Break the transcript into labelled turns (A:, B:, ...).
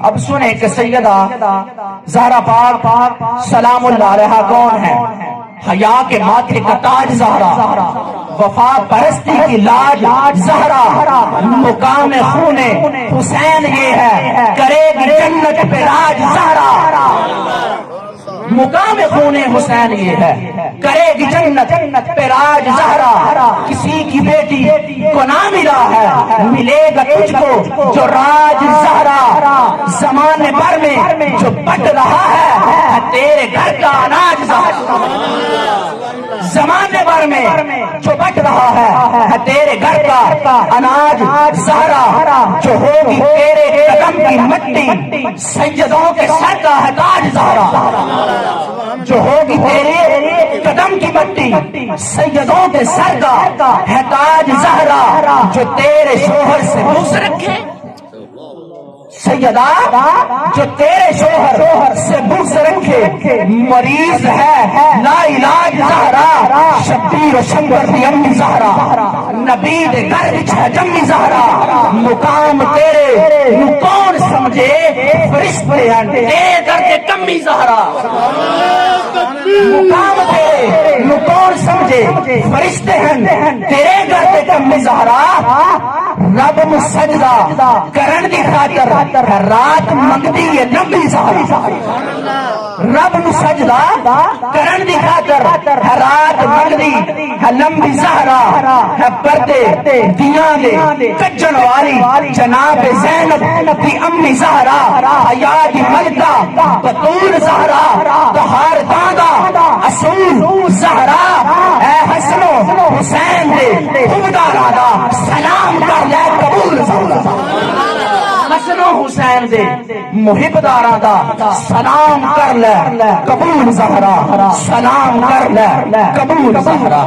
A: اب سنیں کہ سیدہ زہرا پاک سلام اللہ علیہا کون ہے؟ حیا کے ماتھے کا تاج زہرا، وفا پرستی کی لاج زہرا، مقام خون حسین یہ ہے، کرے گی جنت پہ راج زہرا، مقام خون حسین یہ ہے، کرے گی جنت پہ راج زہرا، کسی کی بیٹی کو نہ ملا ہے، ملے گا تجھ کو جو راج زہرا، زمانے بھر میں جو بٹ رہا ہے تیرے گھر کا اناج زہرا، زمانے بھر میں جو بٹ رہا ہے تیرے گھر کا اناج زہرا، جو ہوگی تیرے قدم کی مٹی سیدوں کے سر کا ہے تاج زہرا، جو ہوگی تیرے قدم کی مٹی سیدوں کے سر کا ہے تاج زہرا، جو تیرے شوہر سے بغض رکھے سیدہ، جو تیرے شوہر سے بغض رکھے، مریض ہے لا علاج زہرا، شبیر و شمبر دی امی زہرا، نبی دے گھر وچ ہے جمی زہرا، مقام تیرے نو کون سمجھے، فرشتے ہیں تیرے در دے کمی زہرا، مقام تیرے نو کون سمجھے، فرشتے ہیں تیرے گھر دے کمی زہرا، رب نو سجدہ کرن دی خاطر رات منگدی ہے لمبی زہرا، رب نو سجدہ کرن دی خاطر رات منگدی ہے لمبی زہرا، ہے پردے دیاں دے کجن والی جناب زینب دی امی زہرا، حیا دی ملکہ بطول زہرا، بہار دادا اصول زہرا، اے حسن و حسین دے خودداراں دا سلام کر لے قبول زہرا، حسن و حسین دے محب داراں دا سلام کر لے قبول زہرا، سلام کر لے قبول زہرا۔